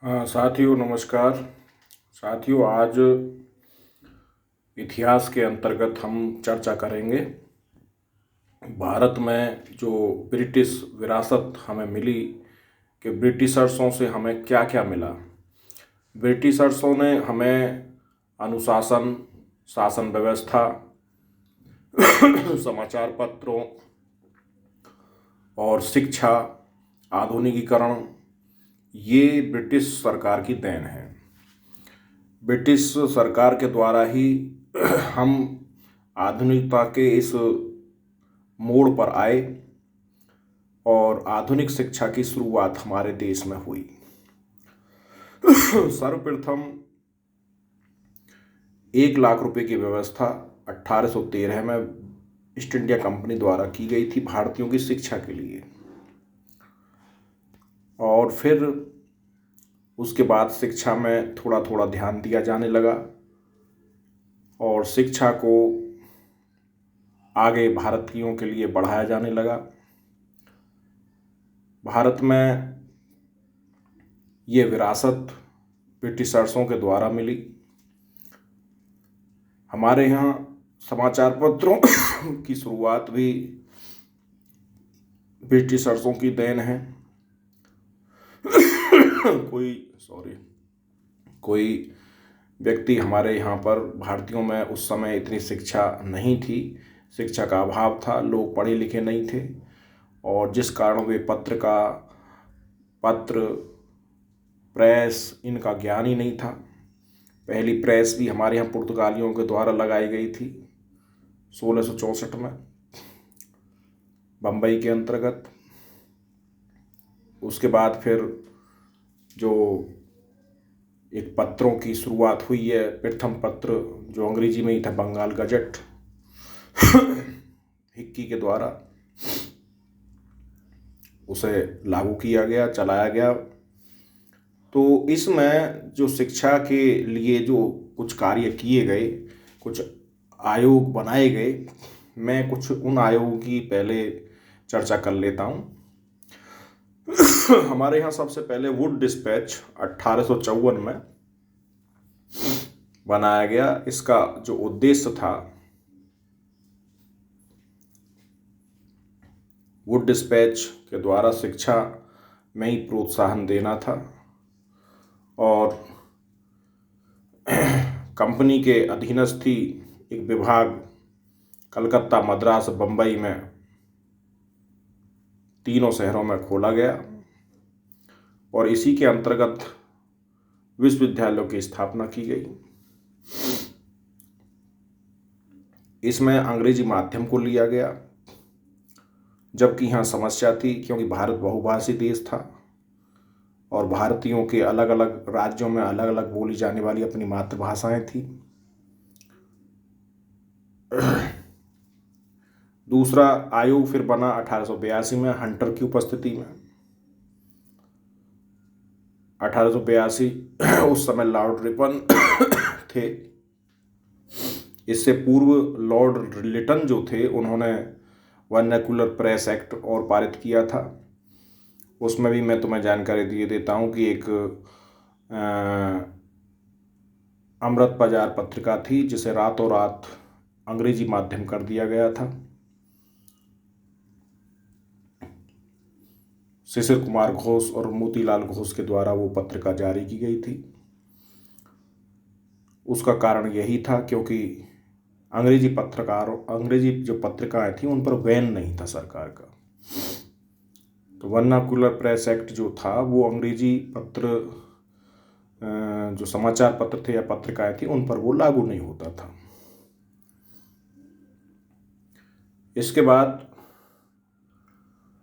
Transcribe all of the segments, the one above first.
हाँ साथियों, नमस्कार। साथियों, आज इतिहास के अंतर्गत हम चर्चा करेंगे भारत में जो ब्रिटिश विरासत हमें मिली कि ब्रिटिशर्सों से हमें क्या क्या मिला। ब्रिटिशर्सों ने हमें अनुशासन, शासन व्यवस्था, समाचार पत्रों और शिक्षा, आधुनिकीकरण, ये ब्रिटिश सरकार की देन है। ब्रिटिश सरकार के द्वारा ही हम आधुनिकता के इस मोड़ पर आए और आधुनिक शिक्षा की शुरुआत हमारे देश में हुई। सर्वप्रथम 1 लाख रुपए की व्यवस्था 1813 में ईस्ट इंडिया कंपनी द्वारा की गई थी भारतीयों की शिक्षा के लिए। और फिर उसके बाद शिक्षा में थोड़ा थोड़ा ध्यान दिया जाने लगा और शिक्षा को आगे भारतीयों के लिए बढ़ाया जाने लगा। भारत में ये विरासत ब्रिटिशर्सों के द्वारा मिली। हमारे यहाँ समाचार पत्रों की शुरुआत भी ब्रिटिशर्सों की देन है। कोई व्यक्ति हमारे यहाँ पर भारतीयों में उस समय इतनी शिक्षा नहीं थी, शिक्षा का अभाव था, लोग पढ़े लिखे नहीं थे और जिस कारण वे पत्र प्रेस इनका ज्ञान ही नहीं था। पहली प्रेस भी हमारे यहाँ पुर्तगालियों के द्वारा लगाई गई थी 1664 में बम्बई के अंतर्गत। उसके बाद फिर जो एक पत्रों की शुरुआत हुई है, प्रथम पत्र जो अंग्रेजी में ही था, बंगाल गजट हिक्की के द्वारा उसे लागू किया गया, चलाया गया। तो इसमें जो शिक्षा के लिए जो कुछ कार्य किए गए, कुछ आयोग बनाए गए, मैं कुछ उन आयोगों की पहले चर्चा कर लेता हूँ। हमारे यहाँ सबसे पहले वुड डिस्पैच 1854 में बनाया गया। इसका जो उद्देश्य था, वुड डिस्पैच के द्वारा शिक्षा में ही प्रोत्साहन देना था और कंपनी के अधीनस्थ ही एक विभाग कलकत्ता, मद्रास, बम्बई में तीनों शहरों में खोला गया और इसी के अंतर्गत विश्वविद्यालयों की स्थापना की गई। इसमें अंग्रेजी माध्यम को लिया गया, जबकि यहाँ समस्या थी क्योंकि भारत बहुभाषी देश था और भारतीयों के अलग अलग राज्यों में अलग अलग बोली जाने वाली अपनी मातृभाषाएं थी। दूसरा आयोग फिर बना 1882 में हंटर की उपस्थिति में। 1882 उस समय लॉर्ड रिपन थे। इससे पूर्व लॉर्ड लिटन जो थे, उन्होंने वर्नाक्युलर प्रेस एक्ट और पारित किया था। उसमें भी मैं तुम्हें जानकारी दिए देता हूँ कि एक अमृत बाजार पत्रिका थी जिसे रातों रात अंग्रेजी माध्यम कर दिया गया था। शिशिर कुमार घोष और मोतीलाल घोष के द्वारा वो पत्रिका जारी की गई थी। उसका कारण यही था क्योंकि अंग्रेजी जो पत्रिकाएं थी उन पर बैन नहीं था सरकार का। तो वर्नाक्युलर प्रेस एक्ट जो था वो अंग्रेजी पत्र, जो समाचार पत्र थे या पत्रिकाएं थी, उन पर वो लागू नहीं होता था। इसके बाद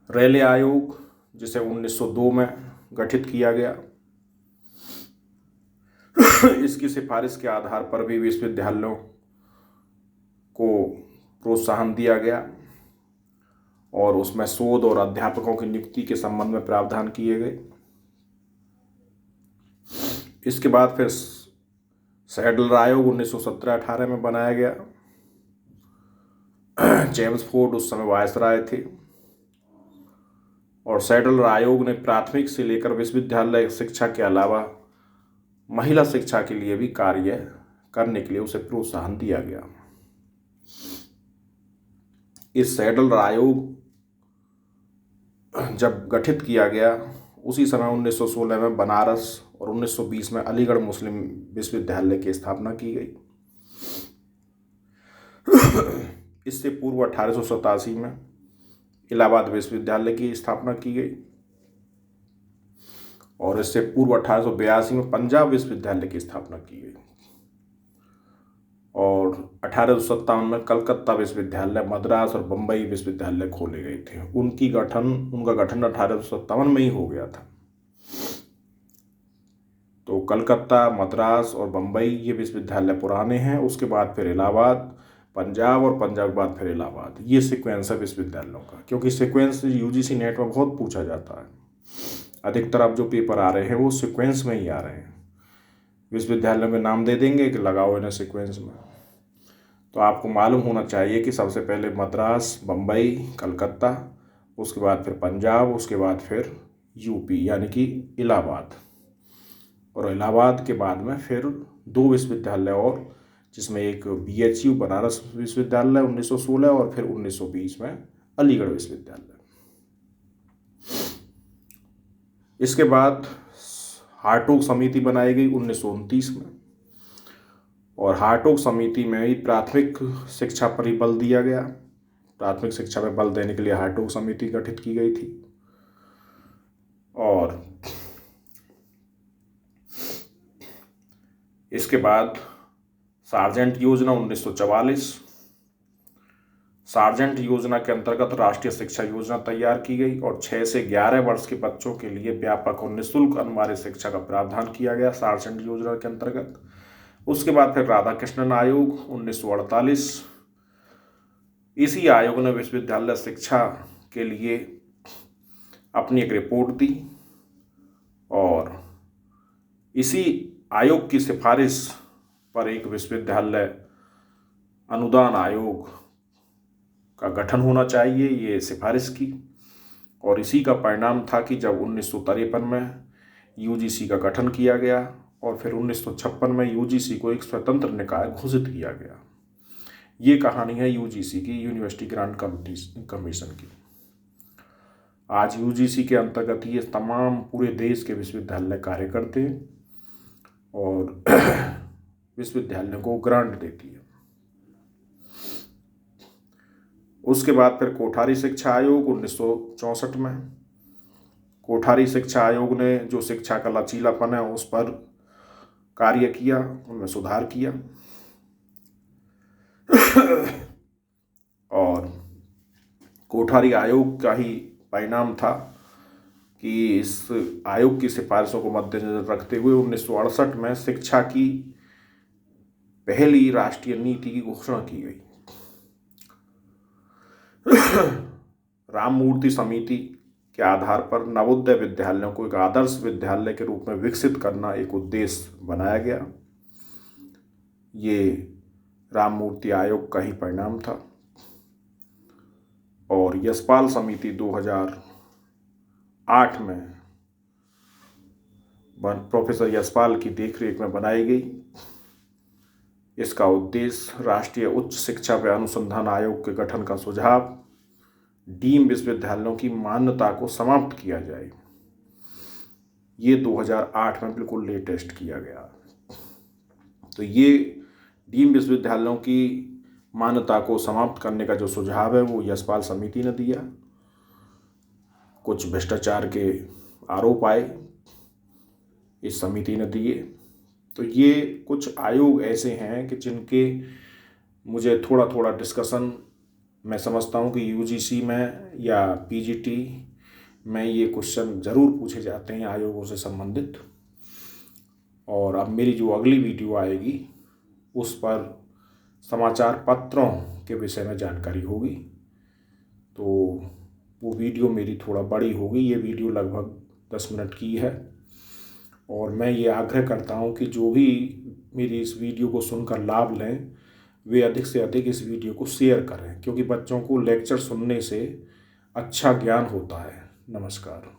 रेले आयोग, जिसे 1902 में गठित किया गया, इसकी सिफारिश के आधार पर भी विश्वविद्यालयों को प्रोत्साहन दिया गया और उसमें शोध और अध्यापकों की नियुक्ति के संबंध में प्रावधान किए गए। इसके बाद फिर सैडलर आयोग 1917-18 में बनाया गया। जेम्स फोर्ड उस समय वायसराय थे और सेडल आयोग ने प्राथमिक से लेकर विश्वविद्यालय शिक्षा के अलावा महिला शिक्षा के लिए भी कार्य करने के लिए उसे प्रोत्साहन दिया गया। इस सेडल आयोग जब गठित किया गया उसी समय 1916 में बनारस और 1920 में अलीगढ़ मुस्लिम विश्वविद्यालय की स्थापना की गई। इससे पूर्व 1887 में इलाहाबाद विश्वविद्यालय की स्थापना की गई और इससे पूर्व 1882 में पंजाब विश्वविद्यालय की स्थापना की गई और 1857 में कलकत्ता विश्वविद्यालय, मद्रास और बम्बई विश्वविद्यालय खोले गए थे। उनका गठन 1857 में ही हो गया था। तो कलकत्ता, मद्रास और बम्बई ये विश्वविद्यालय पुराने हैं। उसके बाद फिर इलाहाबाद, पंजाब और पंजाब के बाद फिर इलाहाबाद। ये सीक्वेंस है विश्वविद्यालयों का, क्योंकि सीक्वेंस यूजीसी नेट में बहुत पूछा जाता है। अधिकतर अब जो पेपर आ रहे हैं वो सीक्वेंस में ही आ रहे हैं। विश्वविद्यालय में नाम दे देंगे कि लगाओ इन्हें सीक्वेंस में। तो आपको मालूम होना चाहिए कि सबसे पहले मद्रास, बम्बई, कलकत्ता, उसके बाद फिर पंजाब, उसके बाद फिर यूपी यानी कि इलाहाबाद, और इलाहाबाद के बाद में फिर 2 विश्वविद्यालय और, जिसमें एक BHU बनारस विश्वविद्यालय 1916 और फिर 1920 में अलीगढ़ विश्वविद्यालय। इसके बाद हार्टोग समिति बनाई गई 1929 में और हार्टोग समिति में ही प्राथमिक शिक्षा पर ही बल दिया गया। प्राथमिक शिक्षा पर बल देने के लिए हार्टोग समिति गठित की गई थी। और इसके बाद सार्जेंट योजना 1944। सार्जेंट योजना के अंतर्गत राष्ट्रीय शिक्षा योजना तैयार की गई और 6 से 11 वर्ष के बच्चों के लिए व्यापक और निःशुल्क अनिवार्य शिक्षा का प्रावधान किया गया सार्जेंट योजना के अंतर्गत। उसके बाद फिर राधाकृष्णन आयोग 1948। इसी आयोग ने विश्वविद्यालय शिक्षा के लिए अपनी एक रिपोर्ट दी और इसी आयोग की सिफारिश पर एक विश्वविद्यालय अनुदान आयोग का गठन होना चाहिए, ये सिफारिश की। और इसी का परिणाम था कि जब 1953 में यूजीसी का गठन किया गया और फिर 1956 में यूजीसी को एक स्वतंत्र निकाय घोषित किया गया। ये कहानी है यूजीसी की, यूनिवर्सिटी ग्रांट कमीशन की। आज यूजीसी के अंतर्गत ये तमाम पूरे देश के विश्वविद्यालय कार्य करते हैं और विश्वविद्यालयों को ग्रांट देती है। उसके बाद फिर कोठारी शिक्षा आयोग 1964 में। कोठारी शिक्षा आयोग ने जो शिक्षा का लचीलापन है उस पर कार्य किया, उनमें सुधार किया। और कोठारी आयोग का ही परिणाम था कि इस आयोग की सिफारिशों को मद्देनजर रखते हुए 1968 में शिक्षा की पहली राष्ट्रीय नीति की घोषणा की गई। राममूर्ति समिति के आधार पर नवोदय विद्यालयों को एक आदर्श विद्यालय के रूप में विकसित करना एक उद्देश्य बनाया गया। ये राममूर्ति आयोग का ही परिणाम था। और यशपाल समिति 2008 में प्रोफेसर यशपाल की देखरेख में बनाई गई। इसका उद्देश्य राष्ट्रीय उच्च शिक्षा व अनुसंधान आयोग के गठन का सुझाव, डीम विश्वविद्यालयों की मान्यता को समाप्त किया जाए। ये 2008 में बिल्कुल लेटेस्ट किया गया। तो ये डीम विश्वविद्यालयों की मान्यता को समाप्त करने का जो सुझाव है वो यशपाल समिति ने दिया। कुछ भ्रष्टाचार के आरोप आए, इस समिति ने दिए। तो ये कुछ आयोग ऐसे हैं कि जिनके मुझे थोड़ा थोड़ा डिस्कशन मैं समझता हूँ कि यूजीसी में या पीजीटी में ये क्वेश्चन ज़रूर पूछे जाते हैं आयोगों से संबंधित। और अब मेरी जो अगली वीडियो आएगी उस पर समाचार पत्रों के विषय में जानकारी होगी। तो वो वीडियो मेरी थोड़ा बड़ी होगी। ये वीडियो लगभग 10 मिनट की है और मैं ये आग्रह करता हूँ कि जो भी मेरी इस वीडियो को सुनकर लाभ लें वे अधिक से अधिक इस वीडियो को शेयर करें, क्योंकि बच्चों को लेक्चर सुनने से अच्छा ज्ञान होता है, नमस्कार।